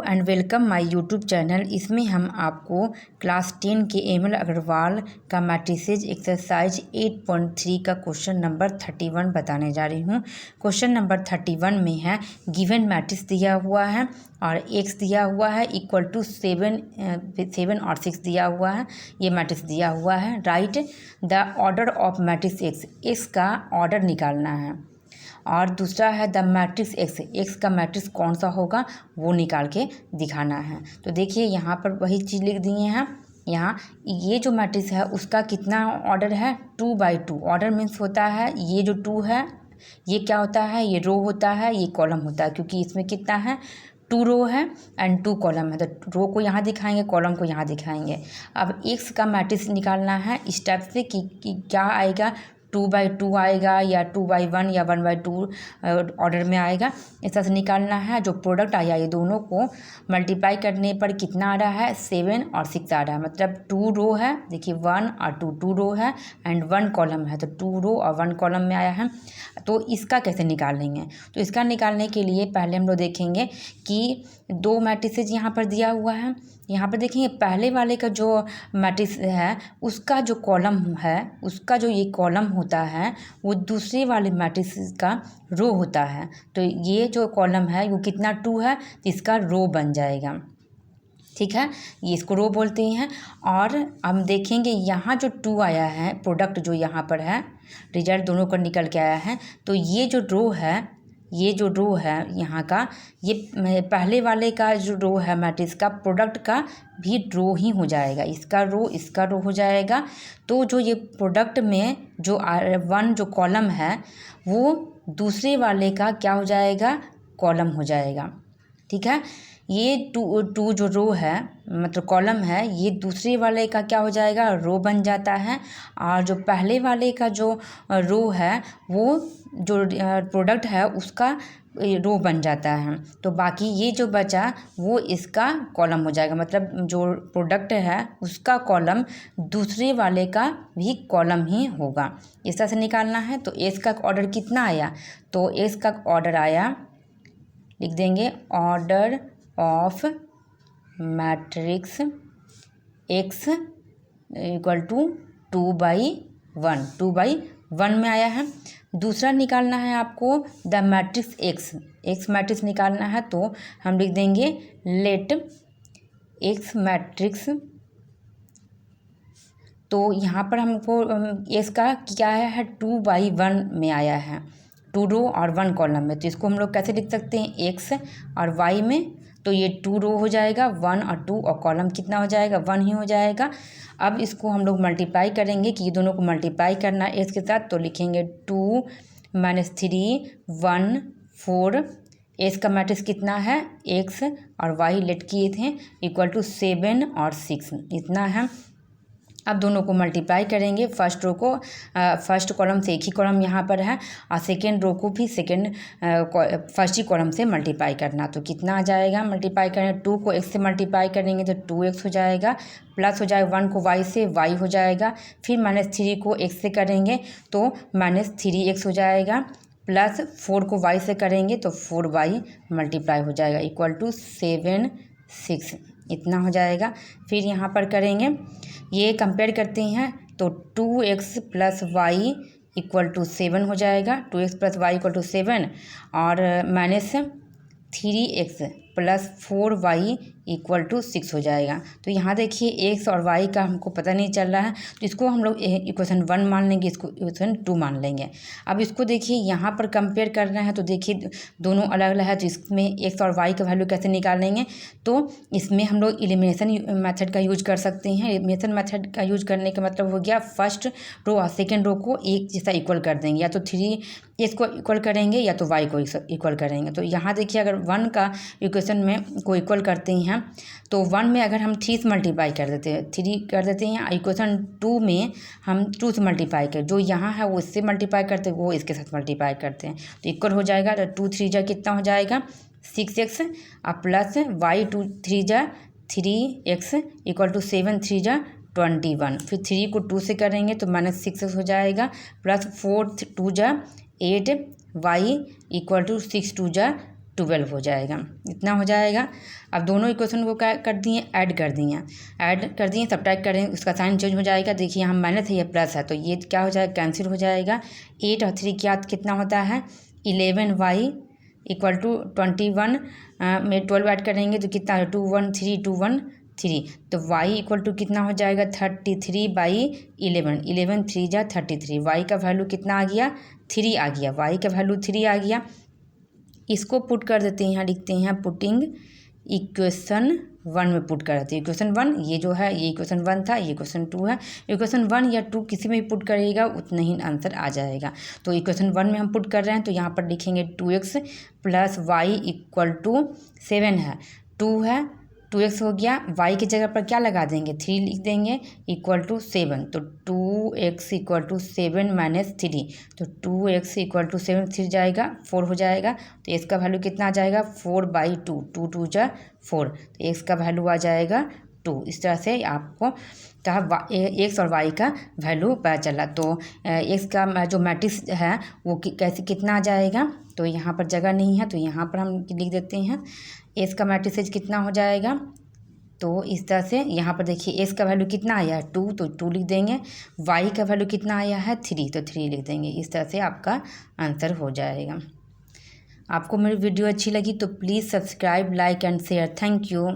And welcome my YouTube channel. इसमें हम आपको क्लास 10 के एम एल अग्रवाल का मैट्रिसेस एक्सरसाइज 8.3 का क्वेश्चन नंबर 31 बताने जा रही हूँ। क्वेश्चन नंबर 31 में है गिवन मैट्रिक्स दिया हुआ है और x दिया हुआ है इक्वल टू 7 और 6 दिया हुआ है। ये मैट्रिक्स दिया हुआ है। Right the order of matrix x का ऑर्डर निकालना है। और दूसरा है द मैट्रिक्स एक्स का मैट्रिक्स कौन सा होगा वो निकाल के दिखाना है। तो देखिए यहाँ पर वही चीज़ लिख दिए हैं। यहाँ ये जो मैट्रिक्स है उसका कितना ऑर्डर है 2/2। ऑर्डर मीन्स होता है ये जो 2 है ये क्या होता है, ये रो होता है, ये कॉलम होता है, क्योंकि इसमें कितना है 2 रो है एंड 2 कॉलम है। तो रो को यहाँ दिखाएंगे, कॉलम को यहाँ दिखाएंगे। अब एक्स का मैट्रिक्स निकालना है इस टाइप से कि क्या आएगा 2/2 आएगा या 2/1 या 1/2 ऑर्डर में आएगा। इस तरह से निकालना है। जो प्रोडक्ट आया ये दोनों को मल्टीप्लाई करने पर कितना आ रहा है 7 और 6 आ रहा है। मतलब 2 रो है, देखिए 1 और 2 रो है एंड 1 कॉलम है, तो 2 रो और 1 कॉलम में आया है। तो इसका कैसे निकालेंगे, तो इसका निकालने के लिए पहले हम लोग देखेंगे कि 2 मैट्रिसेस यहाँ पर दिया हुआ है। यहाँ पर देखेंगे पहले वाले का जो मैट्रिक्स है उसका जो कॉलम है, उसका जो ये कॉलम होता है वो दूसरे वाले मैट्रिक्स का रो होता है। तो ये जो कॉलम है वो कितना 2 है तो इसका रो बन जाएगा। ठीक है, ये इसको रो बोलते हैं। और हम देखेंगे यहाँ जो 2 आया है प्रोडक्ट जो यहाँ पर है, रिजल्ट दोनों का निकल के आया है। तो ये जो रो है, ये जो रो है यहाँ का, ये पहले वाले का जो रो है मैट्रिक्स का प्रोडक्ट का भी रो ही हो जाएगा। इसका रो हो जाएगा। तो जो ये प्रोडक्ट में जो 1 जो कॉलम है वो दूसरे वाले का क्या हो जाएगा, कॉलम हो जाएगा। ठीक है, ये 2 जो रो है मतलब कॉलम है, ये दूसरे वाले का क्या हो जाएगा, रो बन जाता है। और जो पहले वाले का जो रो है वो जो प्रोडक्ट है उसका रो बन जाता है। तो बाकी ये जो बचा वो इसका कॉलम हो जाएगा। मतलब जो प्रोडक्ट है उसका कॉलम दूसरे वाले का भी कॉलम ही होगा। इस तरह से निकालना है। तो एस का ऑर्डर कितना आया, तो एस का ऑर्डर आया, लिख देंगे order of matrix x equal to 2/1 में आया है। दूसरा निकालना है आपको द मैट्रिक्स एक्स मैट्रिक्स निकालना है। तो हम लिख देंगे लेट एक्स मैट्रिक्स। तो यहाँ पर हमको एक्स का क्या है 2/1 में आया है, 2 रो और 1 कॉलम में। तो इसको हम लोग कैसे लिख सकते हैं एक्स और वाई में, तो ये 2 रो हो जाएगा 1 और 2 और कॉलम कितना हो जाएगा 1 ही हो जाएगा। अब इसको हम लोग मल्टीप्लाई करेंगे कि ये दोनों को मल्टीप्लाई करना है एक्स के साथ। तो लिखेंगे 2 - 3 1 4। एक्स का मैट्रिक्स कितना है एक्स और वाई लेट किए थे इक्वल टू 7 और 6 इतना है। अब दोनों को मल्टीप्लाई करेंगे। फर्स्ट रो को फर्स्ट कॉलम से एक ही कॉलम यहाँ पर है और सेकेंड रो को भी फर्स्ट ही कॉलम से मल्टीप्लाई करना। तो कितना आ जाएगा मल्टीप्लाई करें, 2 को x से मल्टीप्लाई करेंगे तो 2x हो जाएगा, प्लस हो जाएगा 1 को y से y हो जाएगा, फिर -3 को x से करेंगे तो -3x हो जाएगा, प्लस 4 को y से करेंगे तो 4y मल्टीप्लाई हो जाएगा इक्वल टू 7 6 इतना हो जाएगा। फिर यहाँ पर करेंगे, ये कंपेयर करते हैं तो 2x + y इक्वल टू 7 हो जाएगा, 2x + y इक्वल टू 7 और -3x + 4y इक्वल टू 6 हो जाएगा। तो यहाँ देखिए x और y का हमको पता नहीं चल रहा है तो इसको हम लोग इक्वेशन 1 मान लेंगे, इसको इक्वेशन 2 मान लेंगे। अब इसको देखिए यहाँ पर कंपेयर करना है तो देखिए दोनों अलग अलग है। तो इसमें x और y का वैल्यू कैसे निकालेंगे, तो इसमें हम लोग एलिमिनेशन मेथड का यूज कर सकते हैं। एलिमिनेशन मेथड का यूज करने का मतलब हो गया फर्स्ट रो और सेकेंड रो को एक जैसा इक्वल कर देंगे, या तो 3x को इक्वल करेंगे या तो y को इक्वल करेंगे। तो यहाँ देखिए अगर 1 का इक्वेशन में को इक्वल करते हैं तो 1 में अगर हम 3 से मल्टीप्लाई कर देते हैं, 3 कर देते हैं, इक्वेशन 2 में हम 2 से मल्टीप्लाई कर, जो यहाँ है वो इससे मल्टीप्लाई करते हैं, वो इसके साथ मल्टीप्लाई करते हैं तो इक्वल हो जाएगा। तो 2 3 जा कितना हो जाएगा 6x और प्लस y 2 3 जा 3x इक्वल टू 7 3 जा 21। फिर 3 को 2 से करेंगे तो -6x हो जाएगा, प्लस 4 2 जा 8 y इक्वल टू 6 2 जा 12 हो जाएगा, इतना हो जाएगा। अब दोनों इक्वेशन को क्या कर दिए, ऐड कर दिए, सब्ट्रैक्ट करें, उसका साइन चेंज हो जाएगा। देखिए यहाँ माइनस है, ये प्लस है, तो ये क्या हो जाएगा, कैंसिल हो जाएगा। 8 और 3 क्या कितना होता है, 11y इक्वल टू 21 में 12 ऐड करेंगे तो कितना है, 213 तो y इक्वल टू कितना हो जाएगा, 33/11, 11 3 जा 33, y का वैल्यू कितना आ गया, 3 आ गया, y का वैल्यू 3 आ गया। इसको पुट कर देते हैं, यहाँ लिखते हैं पुटिंग इक्वेशन 1 में पुट कर देते हैं। इक्वेशन 1 ये जो है, ये इक्वेशन 1 था, ये इक्वेशन 2 है। इक्वेशन 1 या 2 किसी में भी पुट करिएगा उतना ही आंसर आ जाएगा। तो इक्वेशन 1 में हम पुट कर रहे हैं, तो यहाँ पर लिखेंगे 2x plus Y equal to 7 है, 2 है, 2x हो गया, y की जगह पर क्या लगा देंगे, 3 लिख देंगे इक्वल टू 7, तो 2x इक्वल टू 7 माइनस 3, तो 2x इक्वल टू 7 3 जाएगा 4 हो जाएगा, तो x का वैल्यू कितना आ जाएगा, 4/2, 2 2 जा 4, तो x का वैल्यू आ जाएगा 2। इस तरह से आपको x और y का वैल्यू पता चला। तो x का जो मैट्रिक्स है वो कैसे कितना आ जाएगा, तो यहाँ पर जगह नहीं है तो यहाँ पर हम लिख देते हैं x का मैट्रिक्स कितना हो जाएगा। तो इस तरह से यहाँ पर देखिए x का वैल्यू कितना आया है 2, तो 2 लिख देंगे, y का वैल्यू कितना आया है 3, तो 3 लिख देंगे। इस तरह से आपका आंसर हो जाएगा। आपको मेरी वीडियो अच्छी लगी तो please subscribe, like and share. Thank you.